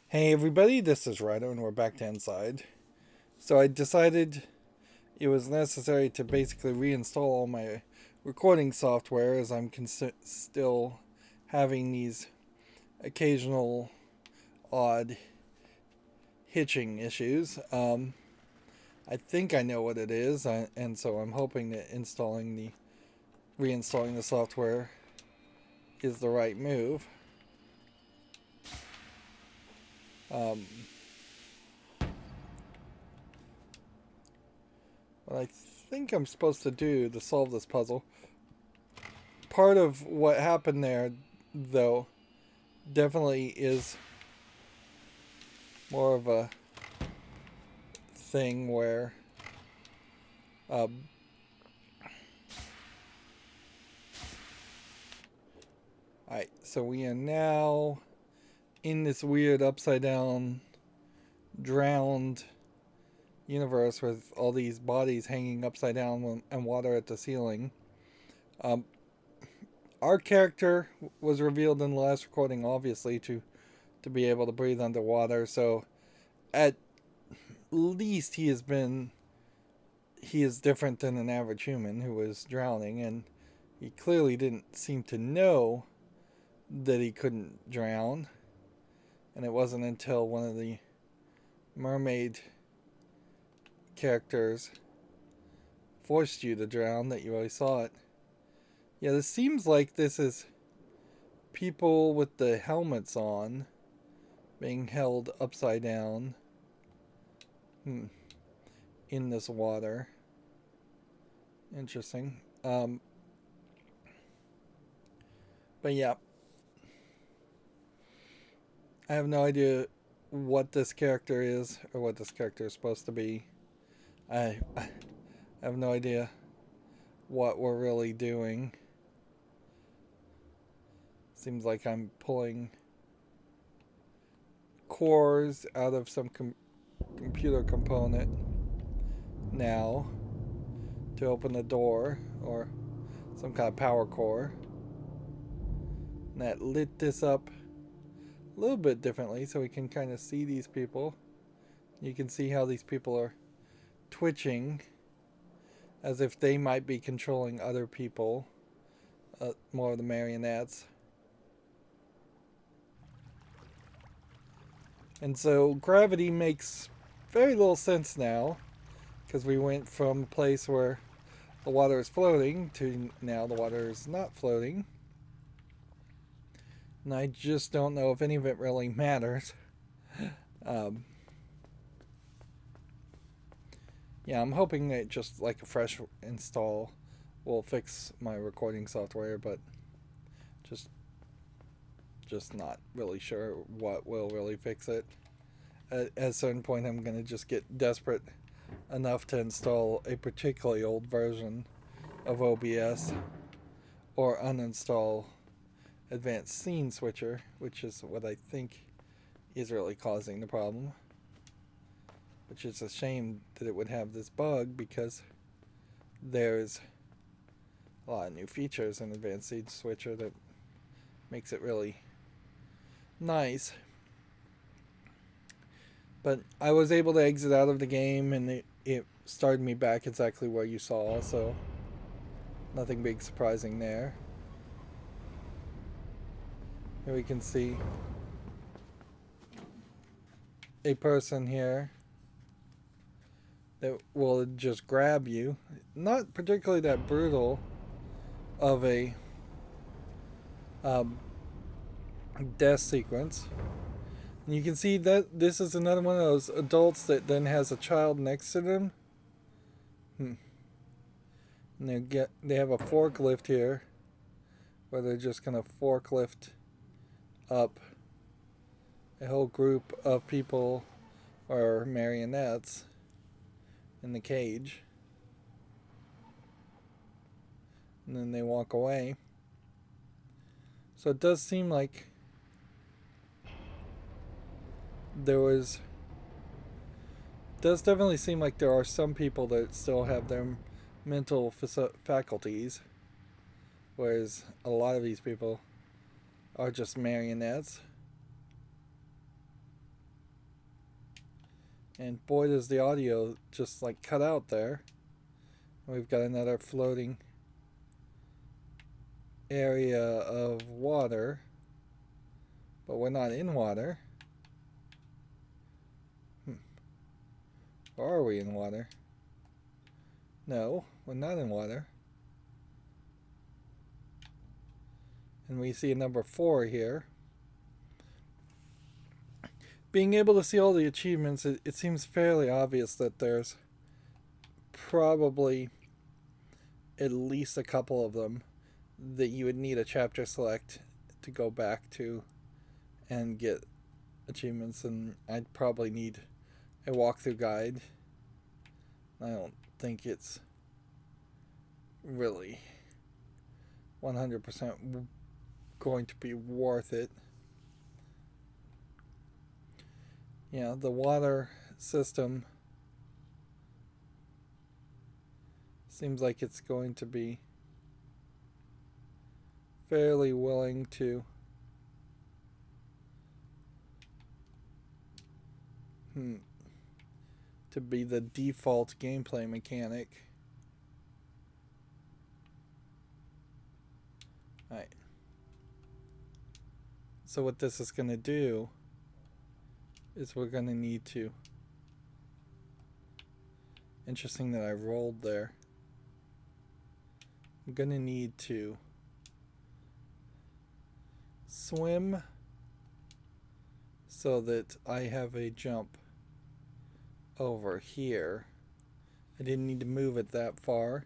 Hey everybody, this is Rydo and we're back to Inside. So I decided it was necessary to basically reinstall all my recording software as I'm still having these occasional odd hitching issues. I think I know what it is, and so I'm hoping that reinstalling the software is the right move. Um, what I think I'm supposed to do to solve this puzzle, part of what happened there, though, definitely is more of a thing where um, Alright, so we are now in this weird upside down drowned universe with all these bodies hanging upside down and water at the ceiling. Um, our character was revealed in the last recording, obviously, to be able to breathe underwater. So at least he is different than an average human who was drowning, and he clearly didn't seem to know that he couldn't drown. And it wasn't until one of the mermaid characters forced you to drown that you really saw it. Yeah, this seems like this is people with the helmets on being held upside down in this water. Interesting. But yeah, I have no idea what this character is or what this character is supposed to be. I have no idea what we're really doing. Seems like I'm pulling cores out of some computer component now to open the door, or some kind of power core. And that lit this up a little bit differently so we can kind of see these people. You can see how these people are twitching as if they might be controlling other people, more of the marionettes. And so gravity makes very little sense now, because we went from a place where the water is floating to now the water is not floating. And I just don't know if any of it really matters. um, yeah, I'm hoping that just like a fresh install will fix my recording software, but just just not really sure what will really fix it. At a certain point, I'm going to just get desperate enough to install a particularly old version of OBS or uninstall Advanced Scene Switcher, which is what I think is really causing the problem. Which is a shame that it would have this bug, because there's a lot of new features in Advanced Scene Switcher that makes it really nice. But I was able to exit out of the game, and it started me back exactly where you saw, so nothing big surprising there. Here we can see a person here that will just grab you. Not particularly that brutal of a death sequence. And you can see that this is another one of those adults that then has a child next to them. And they have a forklift here, where they're just gonna forklift up a whole group of people or marionettes in the cage. And then they walk away. So it does seem like does definitely seem like there are some people that still have their mental faculties, whereas a lot of these people are just marionettes. And boy, does the audio just like cut out there. We've got another floating area of water, but we're not in water. Or are we in water? No, we're not in water. And we see a number 4 here. Being able to see all the achievements, it seems fairly obvious that there's probably at least a couple of them that you would need a chapter select to go back to and get achievements, and I'd probably need a walkthrough guide. I don't think it's really 100% going to be worth it. Yeah, the water system seems like it's going to be fairly willing to be the default gameplay mechanic. Alright. So what this is going to do is we're going to need to... Interesting that I rolled there. I'm going to need to swim so that I have a jump over here. I didn't need to move it that far.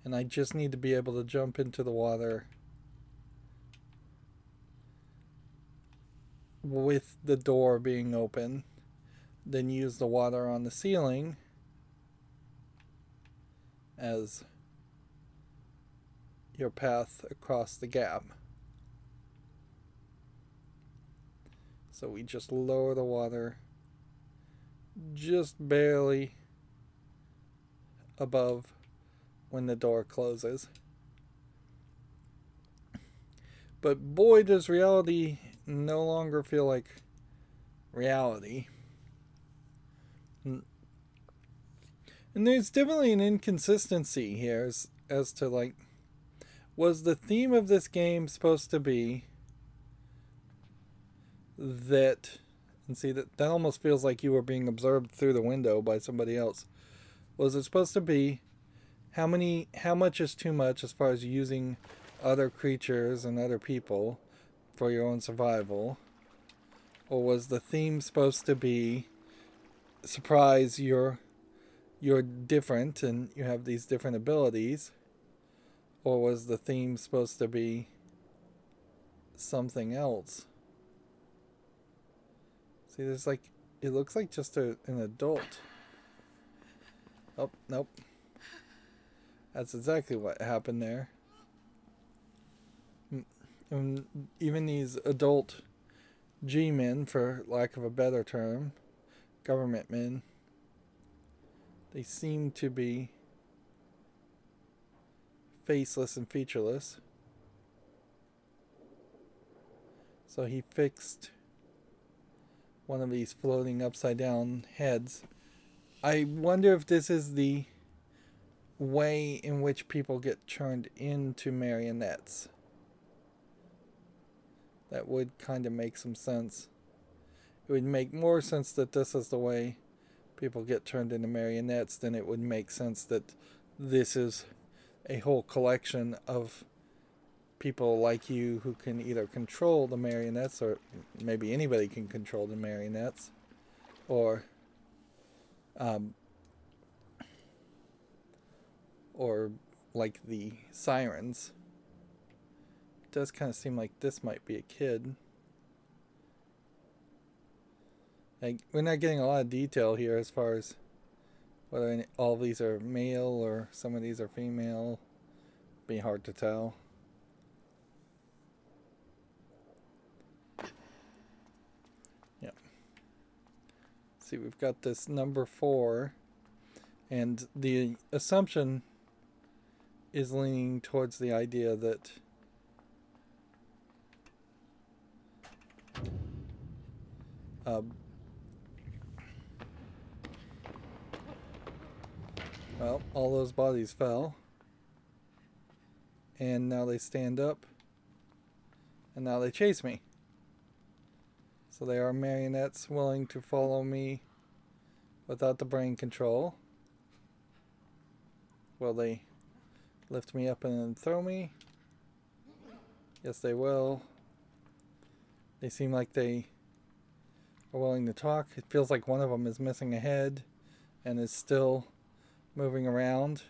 And I just need to be able to jump into the water with the door being open, then use the water on the ceiling as your path across the gap. So we just lower the water just barely above when the door closes. But boy, does reality no longer feel like reality. And there's definitely an inconsistency here as to, like, was the theme of this game supposed to be that, and see that almost feels like you were being observed through the window by somebody else. Was it supposed to be how much is too much as far as using other creatures and other people for your own survival? Or was the theme supposed to be, surprise, you're different and you have these different abilities? Or was the theme supposed to be something else? See, there's like, it looks like just an adult. Oh, nope. That's exactly what happened there. And even these adult G-men, for lack of a better term, government men, they seem to be faceless and featureless. So he fixed one of these floating upside down heads. I wonder if this is the way in which people get turned into marionettes. That would kind of make some sense. It would make more sense that this is the way people get turned into marionettes than it would make sense that this is a whole collection of people like you who can either control the marionettes, or maybe anybody can control the marionettes, or like the sirens. It does kind of seem like this might be a kid. Like, we're not getting a lot of detail here as far as whether all of these are male or some of these are female. Be hard to tell. Yep. See, we've got this number 4, and the assumption is leaning towards the idea that Well, all those bodies fell. And now they stand up. And now they chase me. So they are marionettes willing to follow me without the brain control. Will they lift me up and throw me? Yes, they will. They seem like they are willing to talk. It feels like one of them is missing a head and is still moving around.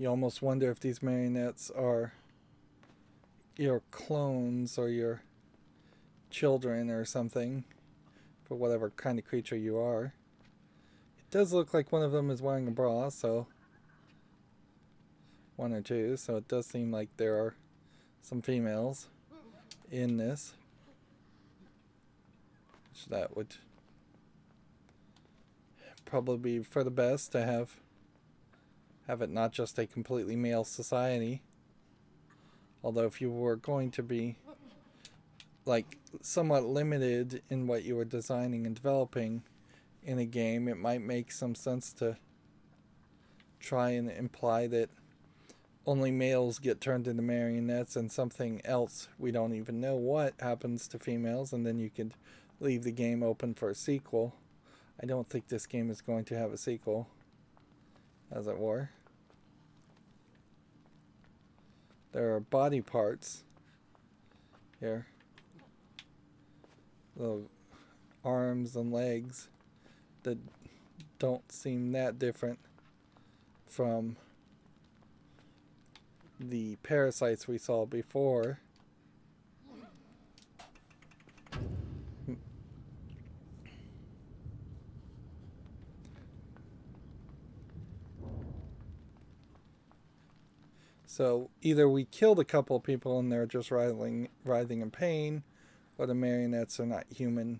You almost wonder if these marionettes are your clones or your children or something, for whatever kind of creature you are. It does look like one of them is wearing a bra, so one or two, so it does seem like there are some females in this. So that would probably be for the best to have it not just a completely male society. Although if you were going to be like somewhat limited in what you were designing and developing in a game, it might make some sense to try and imply that only males get turned into marionettes and something else, we don't even know what, happens to females, and then you could leave the game open for a sequel. I don't think this game is going to have a sequel, as it were. There are body parts here. Little arms and legs that don't seem that different from the parasites we saw before. So either we killed a couple of people and they're just writhing in pain, or the marionettes are not human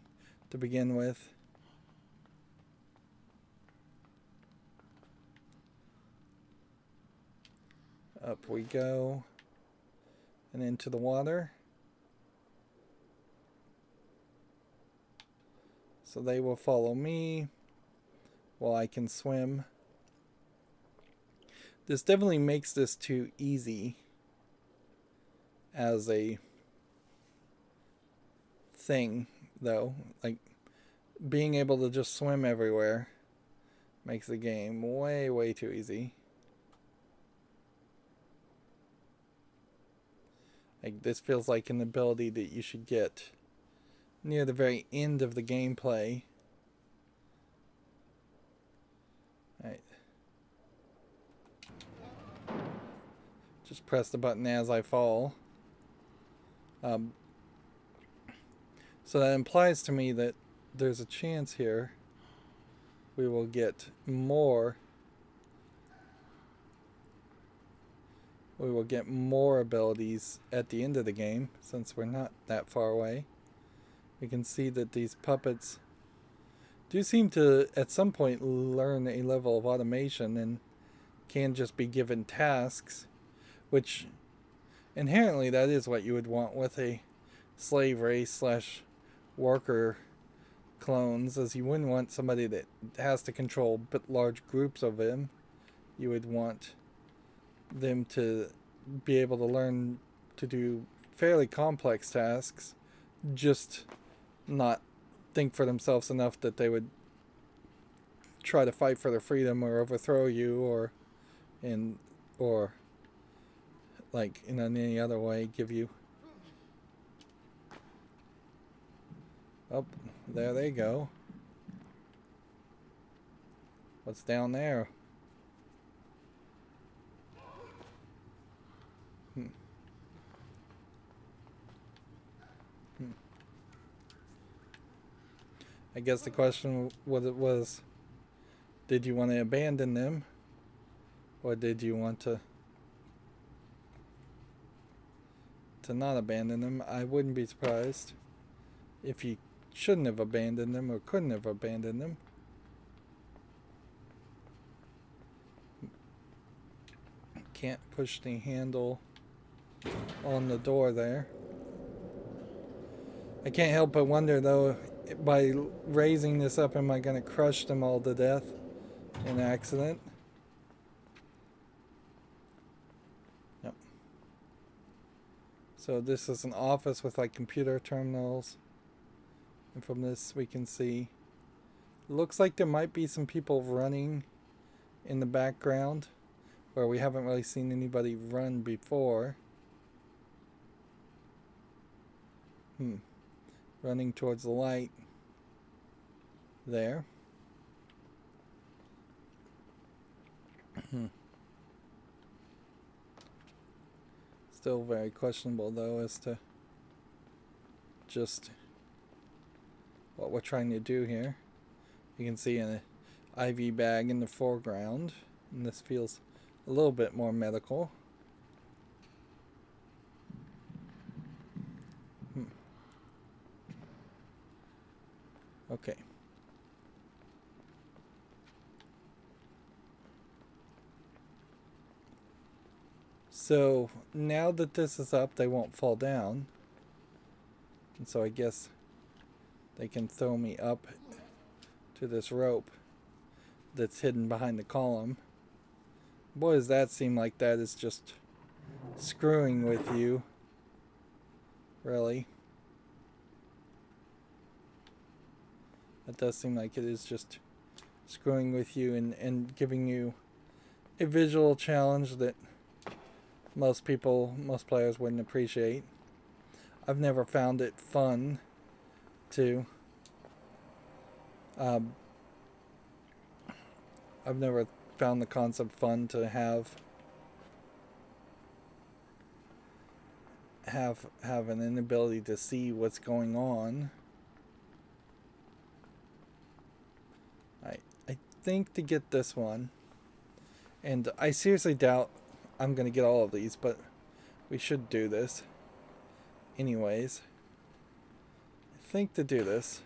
to begin with. Up we go and into the water. So they will follow me while I can swim. This definitely makes this too easy as a thing, though. Like, being able to just swim everywhere makes the game way, way too easy. Like, this feels like an ability that you should get near the very end of the gameplay. Alright. Just press the button as I fall. So that implies to me that there's a chance here we will get more. We will get more abilities at the end of the game, since we're not that far away. We can see that these puppets do seem to, at some point, learn a level of automation and can just be given tasks, which inherently that is what you would want with a slave race / worker clones, as you wouldn't want somebody that has to control large groups of them. You would want them to be able to learn to do fairly complex tasks, just not think for themselves enough that they would try to fight for their freedom or overthrow you or like in any other way give you. Oh, there they go. What's down there? I guess the question was, did you want to abandon them, or did you want to not abandon them? I wouldn't be surprised if you shouldn't have abandoned them or couldn't have abandoned them. Can't push the handle on the door there. I can't help but wonder though, by raising this up, am I going to crush them all to death in accident? Yep. So this is an office with like computer terminals. And from this we can see, looks like there might be some people running in the background where we haven't really seen anybody run before. Running towards the light there. Still very questionable though as to just what we're trying to do here. You can see an IV bag in the foreground, and this feels a little bit more medical. Okay. So now that this is up, they won't fall down. And so I guess they can throw me up to this rope that's hidden behind the column. Boy, does that seem like that is just screwing with you. Really. It does seem like it is just screwing with you and giving you a visual challenge that most players wouldn't appreciate. I've never found it fun to I've never found the concept fun to have an inability to see what's going on. I think to get this one, and I seriously doubt I'm going to get all of these, but we should do this anyways. I think to do this,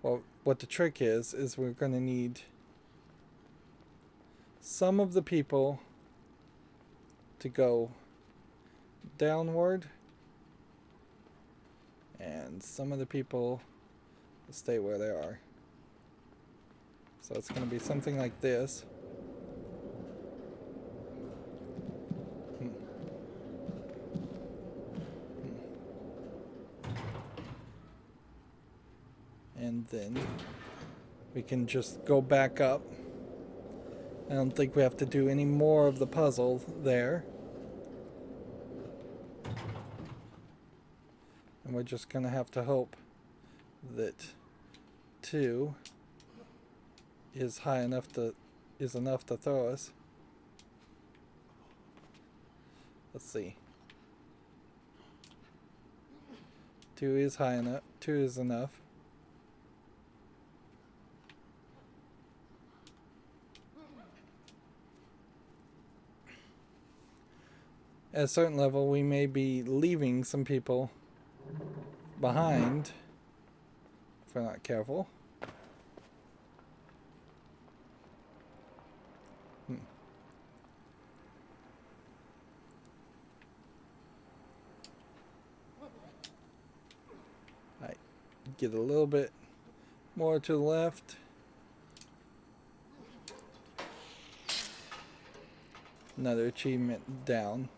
well, what the trick is we're going to need some of the people to go downward and some of the people to stay where they are. So it's going to be something like this. And then we can just go back up. I don't think we have to do any more of the puzzle there. And we're just going to have to hope that 2 is enough to throw us. Let's see. 2 is high enough. 2 is enough. At a certain level, we may be leaving some people behind if we're not careful. Alright, get a little bit more to the left. Another achievement down.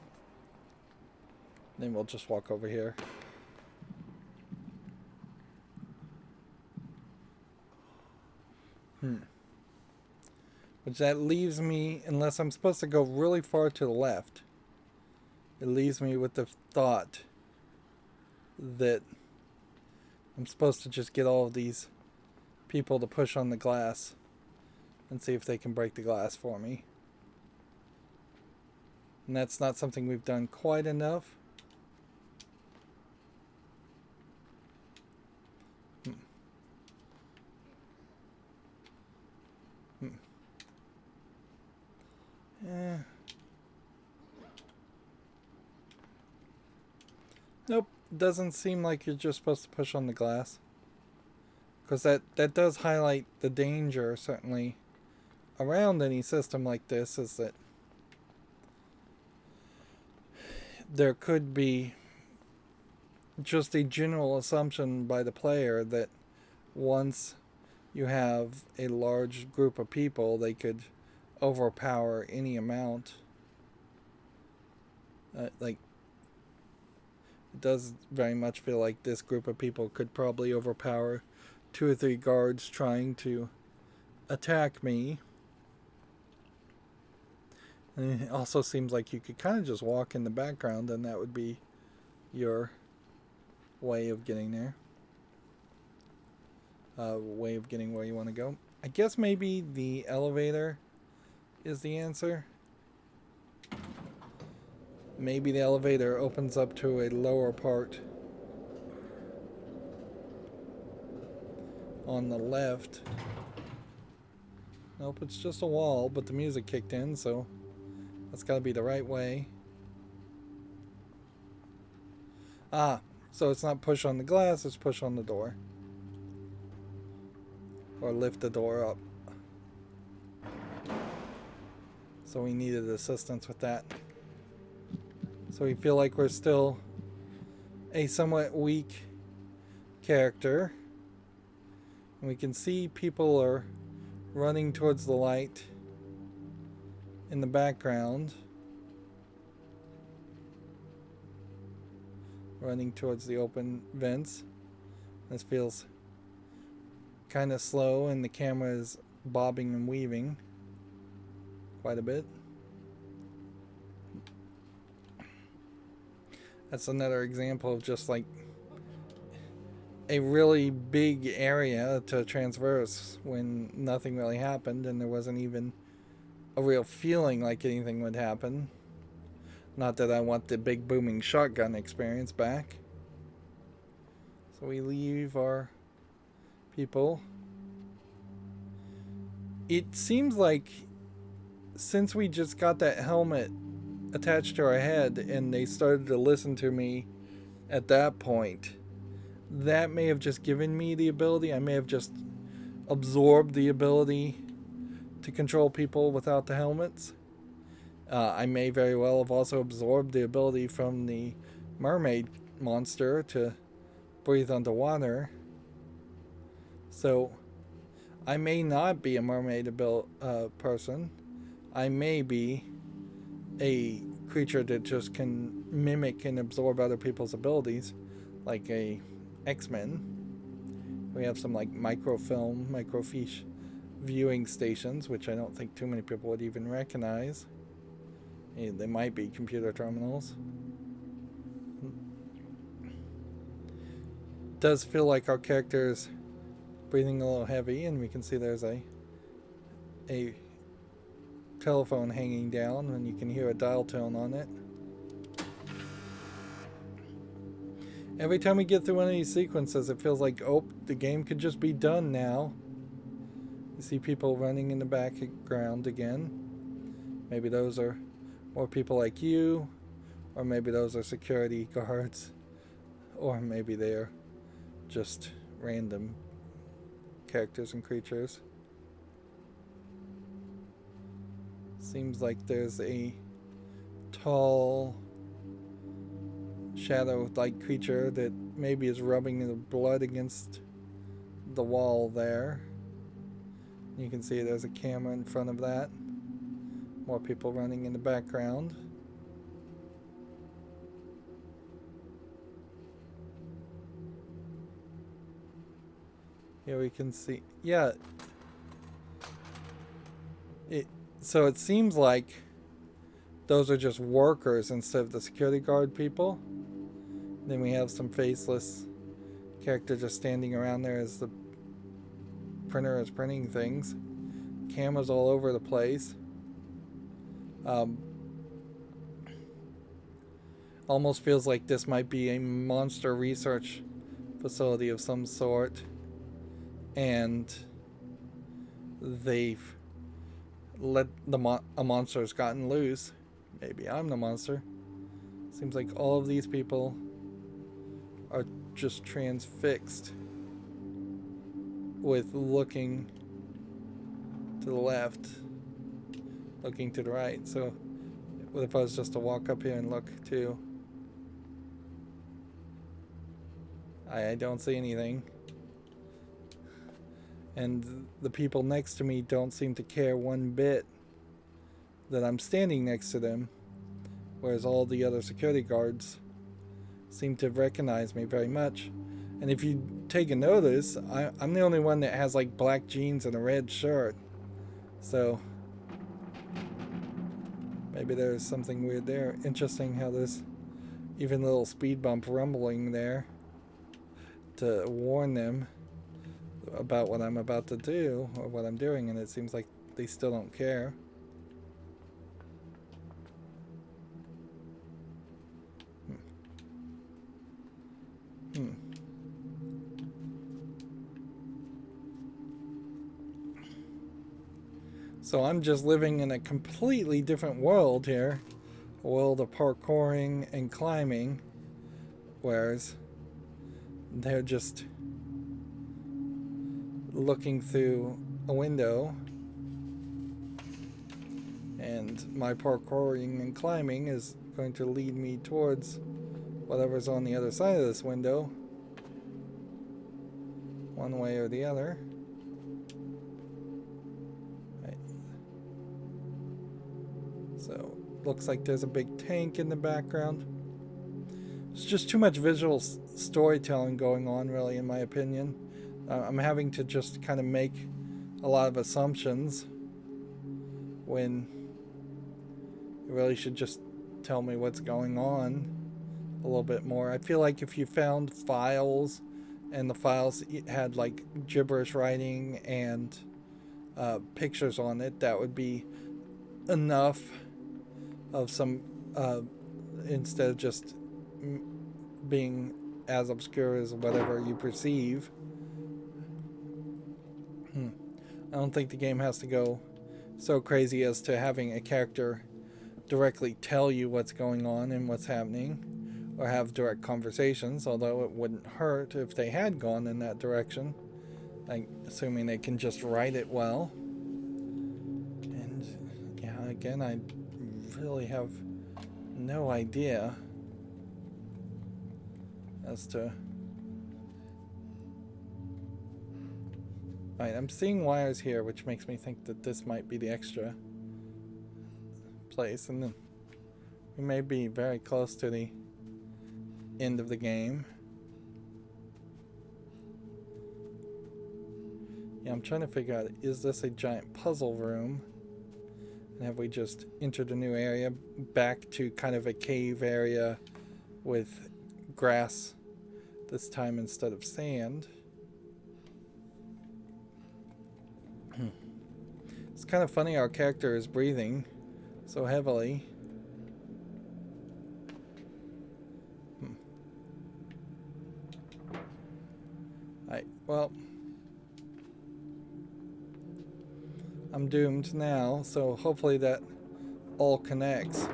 Then we'll just walk over here. Which that leaves me, unless I'm supposed to go really far to the left, it leaves me with the thought that I'm supposed to just get all of these people to push on the glass and see if they can break the glass for me. And that's not something we've done quite enough. Nope, doesn't seem like you're just supposed to push on the glass. Because that does highlight the danger, certainly, around any system like this, is that there could be just a general assumption by the player that once you have a large group of people, they could overpower any amount. Like, it does very much feel like this group of people could probably overpower 2 or 3 guards trying to attack me. And it also seems like you could kind of just walk in the background and that would be your way of getting there. Way of getting where you want to go. I guess maybe the elevator is the answer. Maybe the elevator opens up to a lower part on the left. Nope, it's just a wall, but the music kicked in, so that's got to be the right way. Ah, so it's not push on the glass, it's push on the door. Or lift the door up. So we needed assistance with that. So we feel like we're still a somewhat weak character. And we can see people are running towards the light in the background. Running towards the open vents. This feels kind of slow and the camera is bobbing and weaving quite a bit. That's another example of just like a really big area to traverse when nothing really happened and there wasn't even a real feeling like anything would happen. Not that I want the big booming shotgun experience back. So we leave our people. It seems like since we just got that helmet attached to our head and they started to listen to me at that point, that may have just given me the ability. I may have just absorbed the ability to control people without the helmets. I may very well have also absorbed the ability from the mermaid monster to breathe underwater. So I may not be a mermaid person. I may be a creature that just can mimic and absorb other people's abilities, like a X-Men. We have some like microfiche viewing stations, which I don't think too many people would even recognize. They might be computer terminals. Does feel like our character is breathing a little heavy, and we can see there's a telephone hanging down, and you can hear a dial tone on it. Every time we get through one of these sequences, it feels like, oh, the game could just be done now. You see people running in the background again. Maybe those are more people like you, or maybe those are security guards, or maybe they're just random characters and creatures. Seems like there's a tall shadow-like creature that maybe is rubbing the blood against the wall there. You can see there's a camera in front of that. More people running in the background. Here we can see, yeah. So it seems like those are just workers instead of the security guard people. Then we have some faceless character just standing around there as the printer is printing things. Cameras all over the place. Almost feels like this might be a monster research facility of some sort, and they've let a monster's gotten loose. Maybe I'm the monster. Seems like all of these people are just transfixed with looking to the left, looking to the right. So what if I was just to walk up here and look too? I don't see anything. And the people next to me don't seem to care one bit that I'm standing next to them, whereas all the other security guards seem to recognize me very much. And if you take a notice, I'm the only one that has like black jeans and a red shirt. So maybe there's something weird there. Interesting how there's even a little speed bump rumbling there to warn them about what I'm about to do or what I'm doing, and it seems like they still don't care. So I'm just living in a completely different world here, a world of parkouring and climbing, whereas they're just looking through a window, and my parkouring and climbing is going to lead me towards whatever's on the other side of this window, one way or the other. Right. So looks like there's a big tank in the background. There's just too much visual storytelling going on, really, in my opinion. I'm having to just kind of make a lot of assumptions when it really should just tell me what's going on a little bit more. I feel like if you found files and the files had like gibberish writing and pictures on it, that would be enough of some, instead of just being as obscure as whatever you perceive. I don't think the game has to go so crazy as to having a character directly tell you what's going on and what's happening, or have direct conversations, although it wouldn't hurt if they had gone in that direction, like, assuming they can just write it well. And yeah, again, I really have no idea as to... Alright, I'm seeing wires here, which makes me think that this might be the extra place, and then we may be very close to the end of the game. Yeah, I'm trying to figure out, is this a giant puzzle room? And have we just entered a new area back to kind of a cave area with grass this time instead of sand? It's kind of funny our character is breathing so heavily. Alright, well, I'm doomed now, so hopefully that all connects,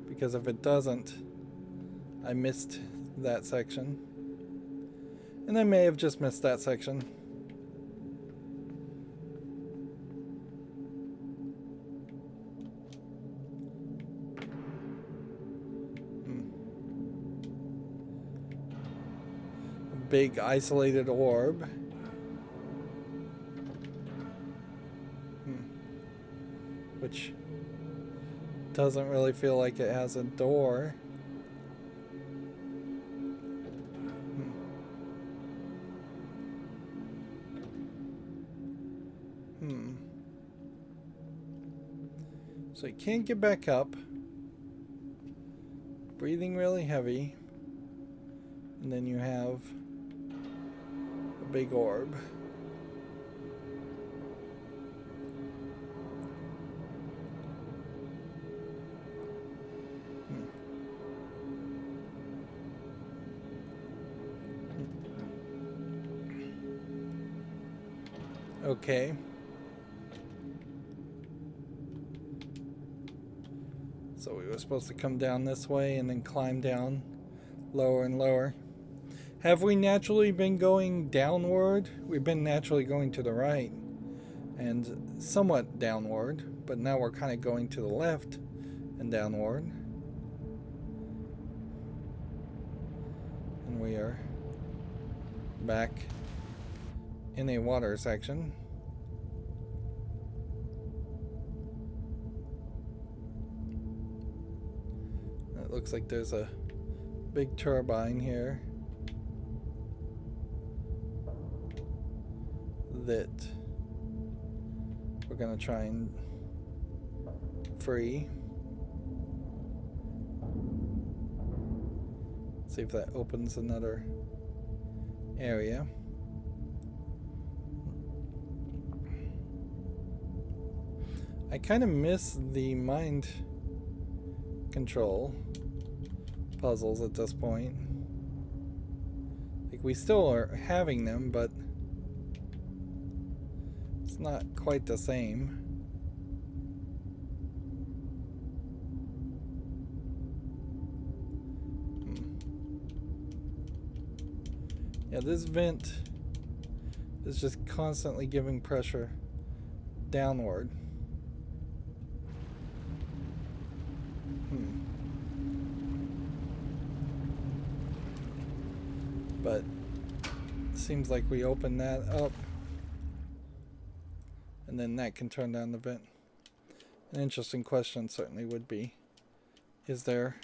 because if it doesn't, I missed that section, and I may have just missed that section. Big isolated orb. Which doesn't really feel like it has a door. So you can't get back up. Breathing really heavy. And then you have a big orb. Okay. So we were supposed to come down this way and then climb down lower and lower. Have we naturally been going downward? We've been naturally going to the right and somewhat downward, but now we're kind of going to the left and downward. And we are back in a water section. It looks like there's a big turbine here that we're gonna try and free. See if that opens another area. I kind of miss the mind control puzzles at this point. Like, we still are having them, but it's not quite the same. Yeah, this vent is just constantly giving pressure downward. But it seems like we open that up and then that can turn down the vent. An interesting question certainly would be, is there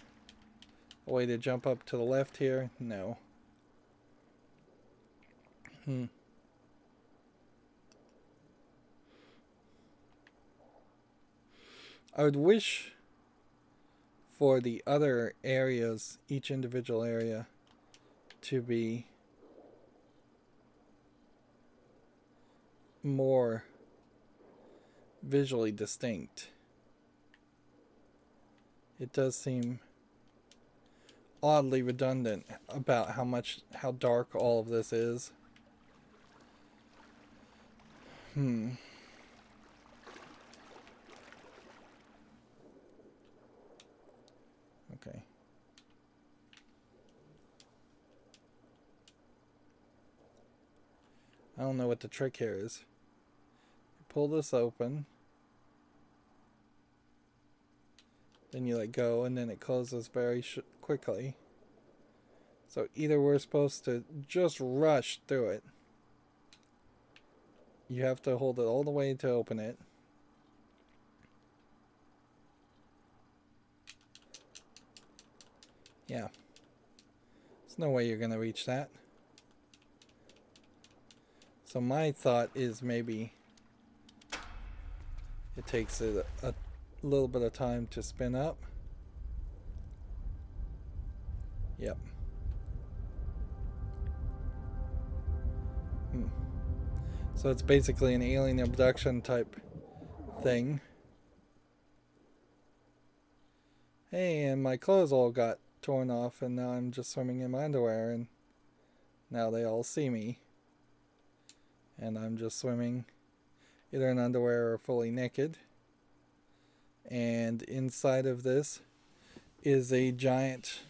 a way to jump up to the left here? No. I would wish for the other areas, each individual area, to be more visually distinct. It does seem oddly redundant about how dark all of this is. Okay. I don't know what the trick here is. You pull this open, then you let go, and then it closes very quickly. So either we're supposed to just rush through it. You have to hold it all the way to open it. Yeah. There's no way you're going to reach that. So my thought is maybe it takes it a little bit of time to spin up. Yep. So it's basically an alien abduction type thing. Hey, and my clothes all got torn off and now I'm just swimming in my underwear and now they all see me. And I'm just swimming either in underwear or fully naked. And inside of this is a giant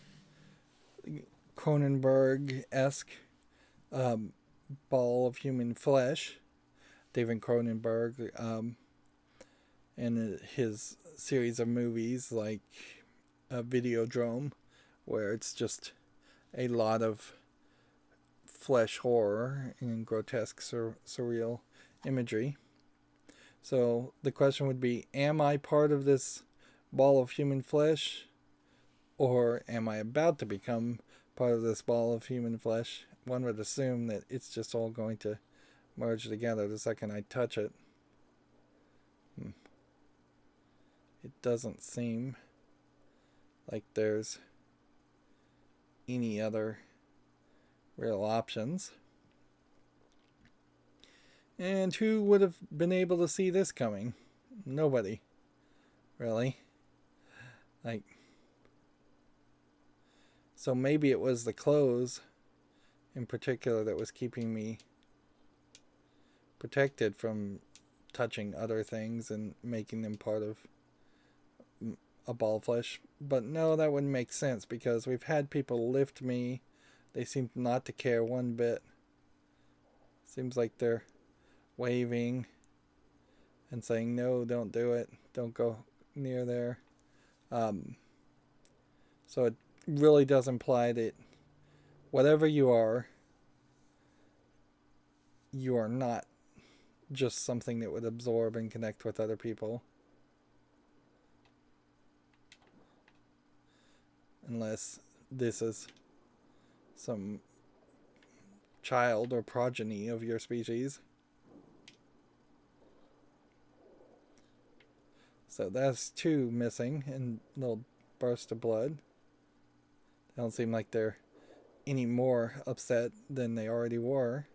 Cronenberg-esque ball of human flesh. David Cronenberg, in his series of movies like Videodrome, where it's just a lot of flesh horror and grotesque surreal imagery. So the question would be, am I part of this ball of human flesh, or am I about to become part of this ball of human flesh? One would assume that it's just all going to merge together the second I touch it. It doesn't seem like there's any other real options. And who would have been able to see this coming? Nobody. Really. So maybe it was the clothes in particular that was keeping me protected from touching other things and making them part of a ball of flesh. But no, that wouldn't make sense because we've had people lift me. They seem not to care one bit. Seems like they're waving and saying, no, don't do it. Don't go near there. So it really does imply that whatever you are, you are not just something that would absorb and connect with other people. Unless this is some child or progeny of your species. So that's 2 missing and a little burst of blood. They don't seem like they're any more upset than they already were.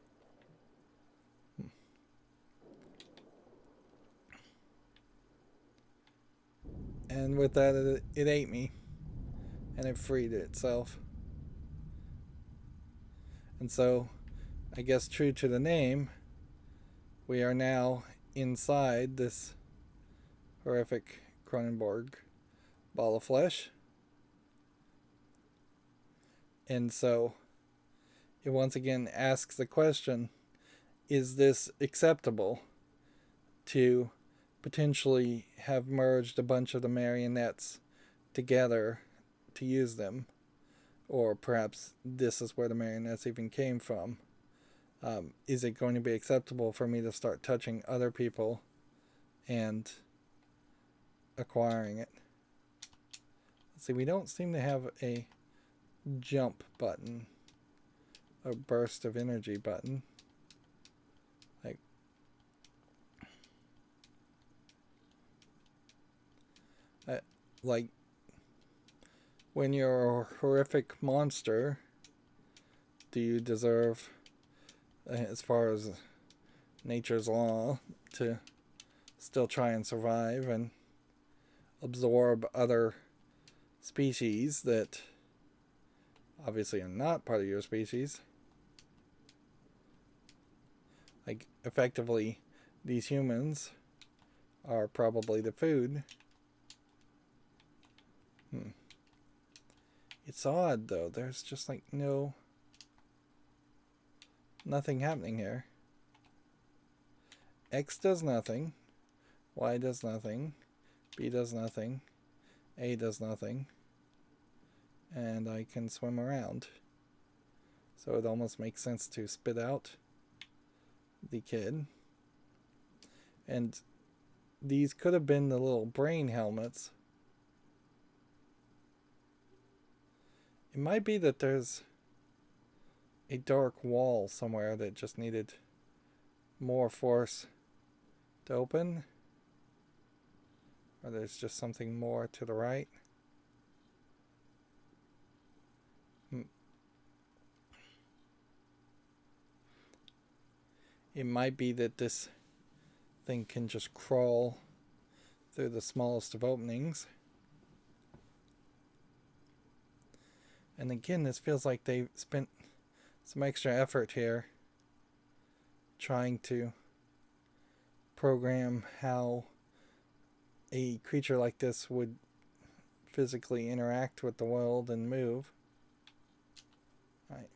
And with that, it ate me. And it freed itself. And so, I guess true to the name, we are now inside this horrific Cronenberg ball of flesh. And so, it once again asks the question, is this acceptable to potentially have merged a bunch of the marionettes together to use them? Or perhaps this is where the marionettes even came from. Is it going to be acceptable for me to start touching other people and acquiring it? Let's see, we don't seem to have a jump button, a burst of energy button. Like when you're a horrific monster, do you deserve, as far as nature's law, to still try and survive and absorb other species that obviously are not part of your species? Like, effectively, these humans are probably the food. It's odd, though. There's just like nothing happening here. X does nothing. Y does nothing. B does nothing. A does nothing. And I can swim around. So it almost makes sense to spit out the kid. And these could have been the little brain helmets. It might be that there's a dark wall somewhere that just needed more force to open. Or there's just something more to the right. It might be that this thing can just crawl through the smallest of openings. And again, this feels like they spent some extra effort here trying to program how a creature like this would physically interact with the world and move. Alright.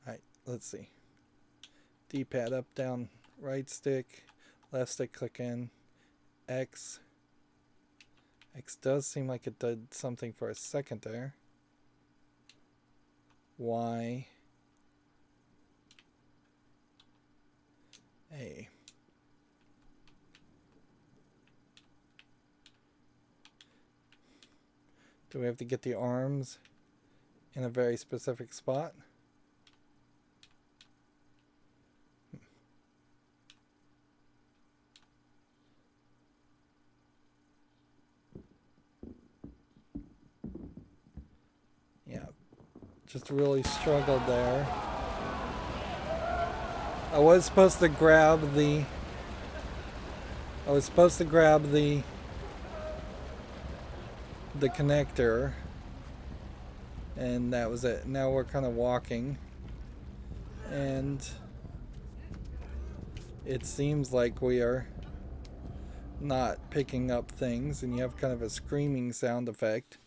Alright, let's see. D-pad up, down, right stick, left stick, click in, X. X does seem like it did something for a second there. Y. A. Do we have to get the arms in a very specific spot? Yeah, just really struggled there. I was supposed to grab the connector, and that was it. Now we're kind of walking, and it seems like we are not picking up things, and you have kind of a screaming sound effect.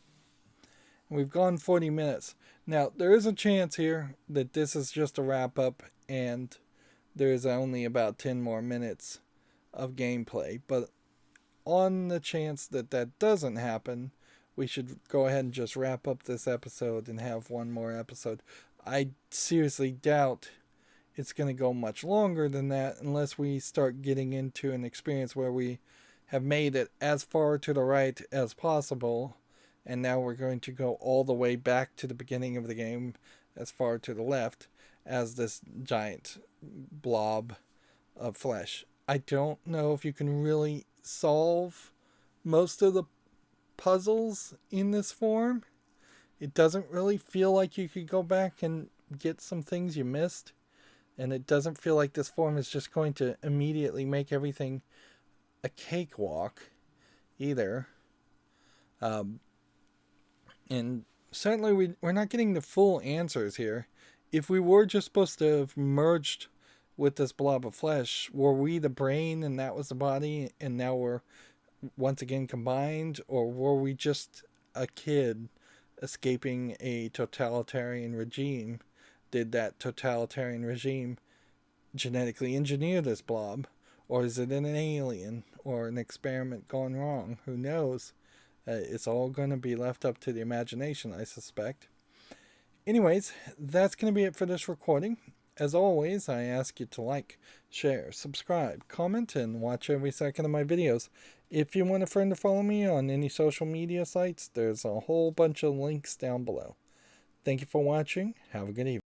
And we've gone 40 minutes. Now, there is a chance here that this is just a wrap up and there is only about 10 more minutes of gameplay, but on the chance that that doesn't happen, we should go ahead and just wrap up this episode and have one more episode. I seriously doubt it's going to go much longer than that unless we start getting into an experience where we have made it as far to the right as possible, and now we're going to go all the way back to the beginning of the game as far to the left as this giant blob of flesh. I don't know if you can really solve most of the puzzles in this form. It doesn't really feel like you could go back and get some things you missed. And it doesn't feel like this form is just going to immediately make everything a cakewalk either. And certainly we're not getting the full answers here. If we were just supposed to have merged with this blob of flesh, were we the brain and that was the body, and now we're once again combined? Or were we just a kid escaping a totalitarian regime? Did that totalitarian regime genetically engineer this blob? Or is it an alien or an experiment gone wrong? Who knows? It's all going to be left up to the imagination, I suspect. Anyways, that's going to be it for this recording. As always, I ask you to like, share, subscribe, comment, and watch every second of my videos. If you want a friend to follow me on any social media sites, there's a whole bunch of links down below. Thank you for watching. Have a good evening.